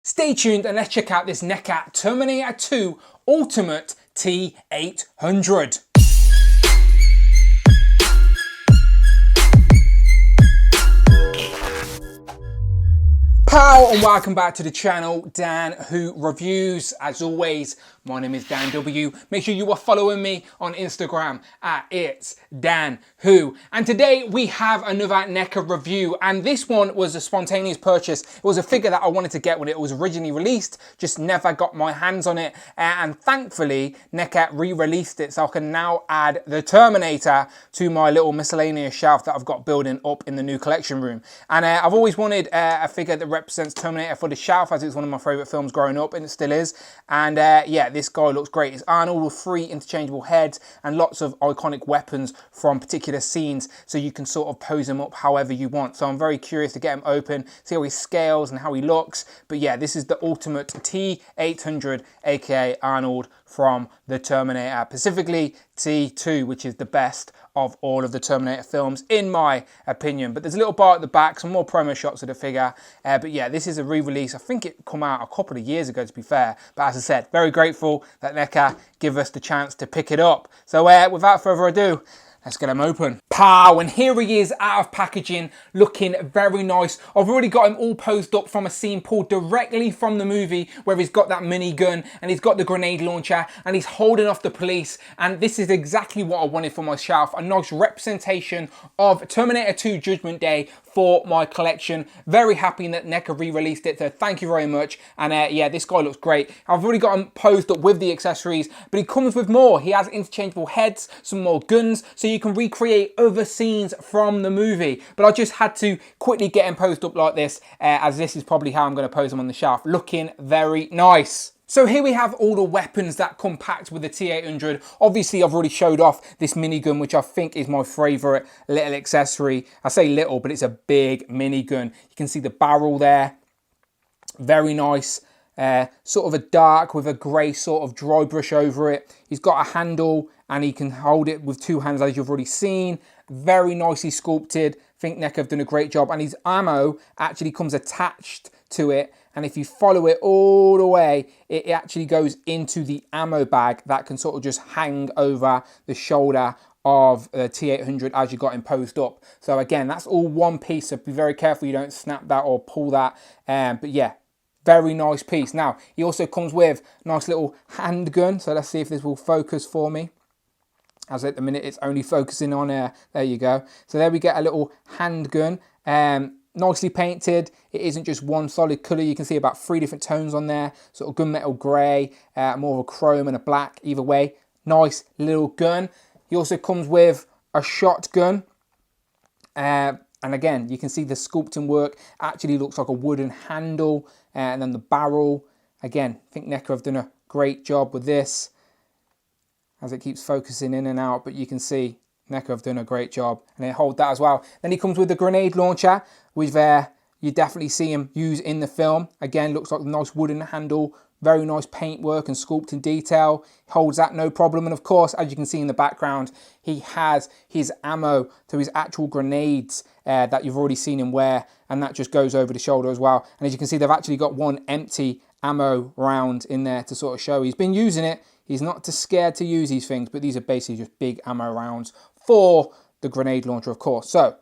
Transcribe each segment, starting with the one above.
Stay tuned and let's check out this NECA Terminator 2 Ultimate T-800. Pow and welcome back to the channel, Dan Who Reviews. As always, my name is Dan W. Make sure you are following me on Instagram at It's Dan Who. And today we have another NECA review, and this one was a spontaneous purchase. It was a figure that I wanted to get when it was originally released, just never got my hands on it. And thankfully, NECA re-released it, so I can now add the Terminator to my little miscellaneous shelf that I've got building up in the new collection room. And I've always wanted a figure that represents Terminator for the shelf, as it's one of my favourite films growing up, and it still is. And yeah, this guy looks great. It's Arnold with 3 interchangeable heads and lots of iconic weapons from particular scenes, so you can sort of pose him up however you want. So I'm very curious to get him open, see how he scales and how he looks. But yeah, this is the Ultimate T-800, aka Arnold from the Terminator, specifically T2, which is the best of all of the Terminator films, in my opinion. But there's a little bar at the back, some more promo shots of the figure. But yeah, this is a re-release. I think it come out a couple of years ago, to be fair. But as I said, very grateful that NECA give us the chance to pick it up. So without further ado, let's get him open. Pow, and here he is out of packaging, looking very nice. I've already got him all posed up from a scene pulled directly from the movie, where he's got that minigun and he's got the grenade launcher and he's holding off the police. And this is exactly what I wanted for my shelf, a nice representation of Terminator 2 Judgment Day for my collection. Very happy that NECA re-released it, so thank you very much. And yeah, this guy looks great. I've already got him posed up with the accessories, but he comes with more. He has interchangeable heads, some more guns, so you can recreate other scenes from the movie. But I just had to quickly get him posed up like this, as this is probably how I'm going to pose him on the shelf. Looking very nice. So here we have all the weapons that come packed with the T-800. Obviously, I've already showed off this minigun, which I think is my favourite little accessory. I say little, but it's a big minigun. You can see the barrel there. Very nice. Sort of a dark with a grey sort of dry brush over it. He's got a handle and he can hold it with 2 hands, as you've already seen. Very nicely sculpted. I think NECA have done a great job. And his ammo actually comes attached to it. And if you follow it all the way, it actually goes into the ammo bag that can sort of just hang over the shoulder of the T-800 as you got him posed up. So again, that's all one piece, so be very careful you don't snap that or pull that. But yeah, very nice piece. Now, he also comes with a nice little handgun. So let's see if this will focus for me. As at the minute, it's only focusing on there you go. So there we get a little handgun. Nicely painted. It isn't just one solid colour. You can see about 3 different tones on there. Sort of gunmetal grey, more of a chrome and a black. Either way, nice little gun. He also comes with a shotgun. And again, you can see the sculpting work actually looks like a wooden handle. And then the barrel. Again, I think NECA have done a great job with this, as it keeps focusing in and out. But you can see NECA have done a great job, and they hold that as well. Then he comes with the grenade launcher, which you definitely see him use in the film. Again, looks like a nice wooden handle, very nice paintwork and sculpting detail. Holds that no problem. And of course, as you can see in the background, he has his ammo to his actual grenades that you've already seen him wear, and that just goes over the shoulder as well. And as you can see, they've actually got one empty ammo round in there to sort of show he's been using it. He's not too scared to use these things, but these are basically just big ammo rounds for the grenade launcher, of course. So,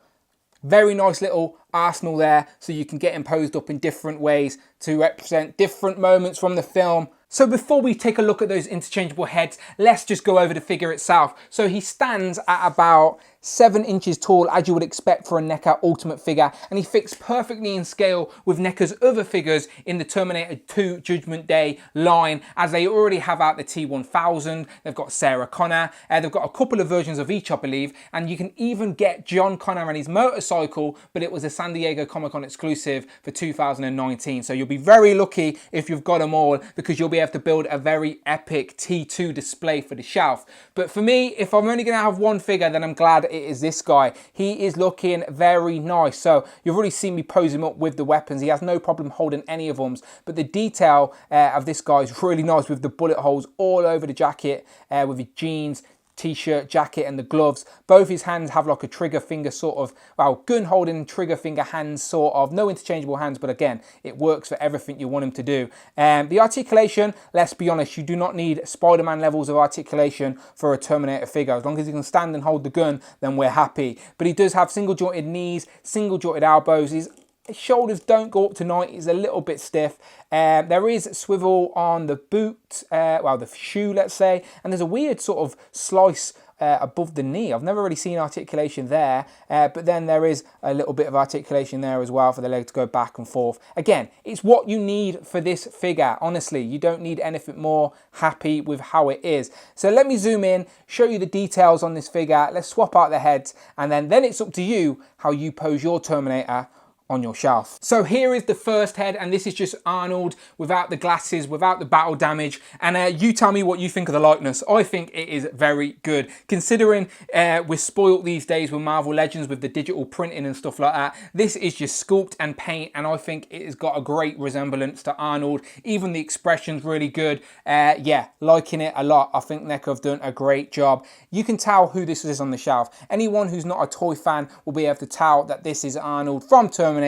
very nice little arsenal there, so you can get him posed up in different ways to represent different moments from the film. So before we take a look at those interchangeable heads, let's just go over the figure itself. So he stands at about 7 inches tall, as you would expect for a NECA Ultimate figure, and he fits perfectly in scale with NECA's other figures in the Terminator 2 Judgment Day line, as they already have out the T-1000, they've got Sarah Connor, they've got a couple of versions of each, I believe, and you can even get John Connor and his motorcycle, but it was a San Diego Comic-Con exclusive for 2019. So you'll be very lucky if you've got them all, because you'll be able to build a very epic T2 display for the shelf. But for me, if I'm only going to have one figure, then I'm glad it is this guy. He is looking very nice. So you've already seen me pose him up with the weapons. He has no problem holding any of them, but the detail of this guy is really nice, with the bullet holes all over the jacket, with his jeans. t-shirt, jacket and the gloves. Both his hands have like a trigger finger sort of, well, gun holding trigger finger hands sort of. No interchangeable hands, but again, it works for everything you want him to do. The articulation, let's be honest, you do not need Spider-Man levels of articulation for a Terminator figure. As long as he can stand and hold the gun, then we're happy. But he does have single jointed knees, single jointed elbows. His shoulders don't go up to 90, he's a little bit stiff. There is swivel on the boot, well, the shoe, let's say, and there's a weird sort of slice above the knee. I've never really seen articulation there, but then there is a little bit of articulation there as well for the leg to go back and forth. Again, it's what you need for this figure. Honestly, you don't need anything more. Happy with how it is. So let me zoom in, show you the details on this figure. Let's swap out the heads, and then it's up to you how you pose your Terminator on your shelf. So here is the first head, and this is just Arnold without the glasses, without the battle damage, and you tell me what you think of the likeness. I think it is very good, considering we're spoiled these days with Marvel Legends with the digital printing and stuff like that. This is just sculpt and paint, and I think it has got a great resemblance to Arnold. Even the expression's really good. Yeah, liking it a lot. I think NECA have done a great job. You can tell who this is on the shelf. Anyone who's not a toy fan will be able to tell that this is Arnold from Terminator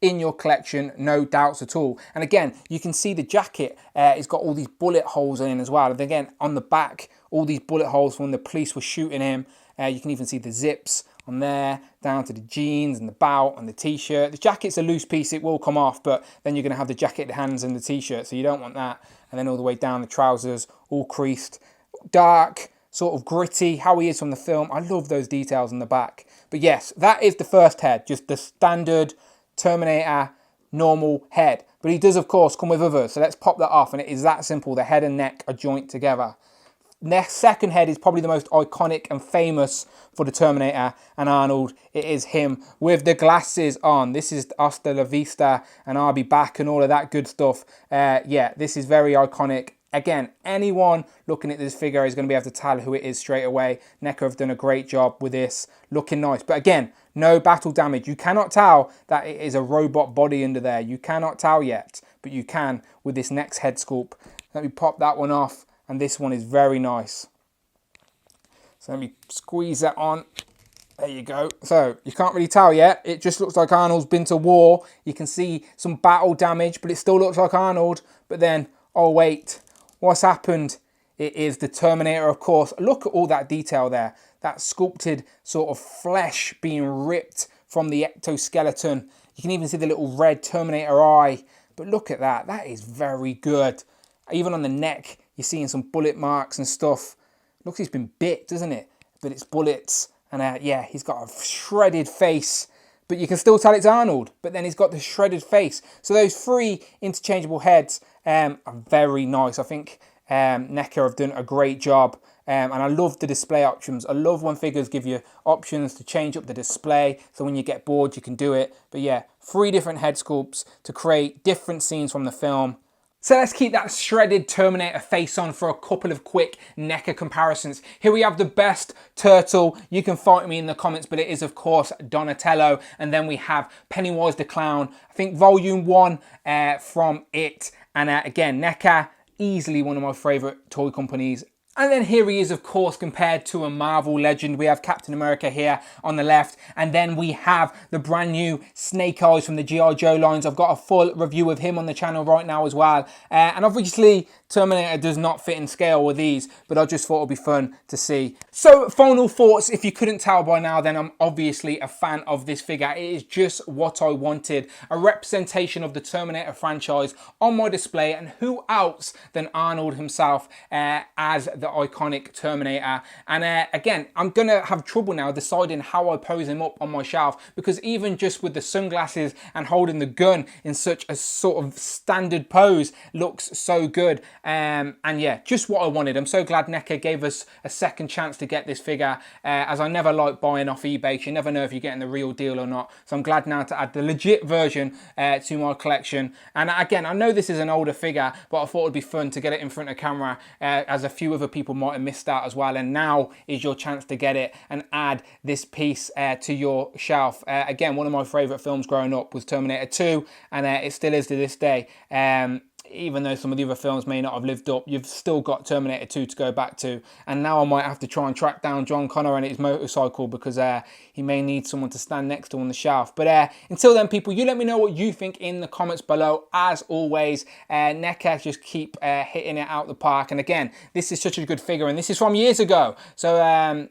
in your collection, no doubts at all. And again, you can see the jacket, it's got all these bullet holes in as well. And again, on the back, all these bullet holes when the police were shooting him. You can even see the zips on there, down to the jeans and the belt and the t-shirt. The jacket's a loose piece, it will come off, but then you're going to have the jacket hands and the t-shirt, so you don't want that. And then all the way down the trousers, all creased, dark, sort of gritty, how he is from the film. I love those details in the back. But yes, that is the first head, just the standard Terminator normal head. But he does, of course, come with others, so let's pop that off, and it is that simple. The head and neck are joint together. Next, second head is probably the most iconic and famous for the Terminator and Arnold. It is him with the glasses on. This is Hasta la Vista and I'll be back and all of that good stuff. Yeah, this is very iconic. Again, anyone looking at this figure is going to be able to tell who it is straight away. NECA have done a great job with this, looking nice. But again, no battle damage. You cannot tell that it is a robot body under there. You cannot tell yet, but you can with this next head sculpt. Let me pop that one off, and this one is very nice. So let me squeeze that on. There you go. So you can't really tell yet. It just looks like Arnold's been to war. You can see some battle damage, but it still looks like Arnold. But then, oh wait, what's happened? It is the Terminator, of course. Look at all that detail there. That sculpted sort of flesh being ripped from the ectoskeleton. You can even see the little red Terminator eye. But look at that. That is very good. Even on the neck, you're seeing some bullet marks and stuff. Looks like he's been bit, doesn't it? But it's bullets. And yeah, he's got a shredded face. But you can still tell it's Arnold. But then he's got the shredded face. So those three interchangeable heads are very nice. I think NECA have done a great job. And I love the display options. I love when figures give you options to change up the display. So when you get bored, you can do it. But yeah, 3 different head sculpts to create different scenes from the film. So let's keep that shredded Terminator face on for a couple of quick NECA comparisons. Here we have the best turtle. You can fight me in the comments, but it is, of course, Donatello. And then we have Pennywise the Clown. I think Volume 1 from It. And again, NECA, easily one of my favourite toy companies. And then here he is, of course, compared to a Marvel legend. We have Captain America here on the left. And then we have the brand new Snake Eyes from the G.I. Joe lines. I've got a full review of him on the channel right now as well. And obviously, Terminator does not fit in scale with these, but I just thought it would be fun to see. So, final thoughts. If you couldn't tell by now, then I'm obviously a fan of this figure. It is just what I wanted. A representation of the Terminator franchise on my display. And who else than Arnold himself as the iconic Terminator. And again, I'm gonna have trouble now deciding how I pose him up on my shelf, because even just with the sunglasses and holding the gun in such a sort of standard pose looks so good. And yeah, just what I wanted. I'm so glad NECA gave us a second chance to get this figure, as I never like buying off eBay. You never know if you're getting the real deal or not. So I'm glad now to add the legit version to my collection. And again, I know this is an older figure, but I thought it'd be fun to get it in front of camera, as a few other people might have missed out as well. And now is your chance to get it and add this piece to your shelf. Again, one of my favourite films growing up was Terminator 2, and it still is to this day. even though some of the other films may not have lived up, you've still got Terminator 2 to go back to. And now I might have to try and track down John Connor and his motorcycle, because he may need someone to stand next to on the shelf. But until then, people, you let me know what you think in the comments below. As always, NECA just keep hitting it out the park. And again, this is such a good figure, and this is from years ago. So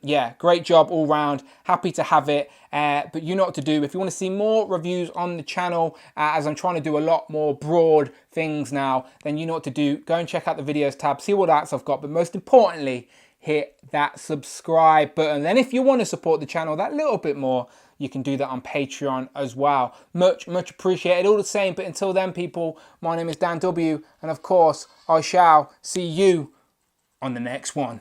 yeah, great job all round. Happy to have it. But you know what to do. If you want to see more reviews on the channel, as I'm trying to do a lot more broad things now, then you know what to do. Go and check out the videos tab, see what else I've got, but most importantly, hit that subscribe button. Then if you want to support the channel that little bit more, you can do that on Patreon as well. Much appreciated. All the same, but until then, people, my name is Dan W, and of course, I shall see you on the next one.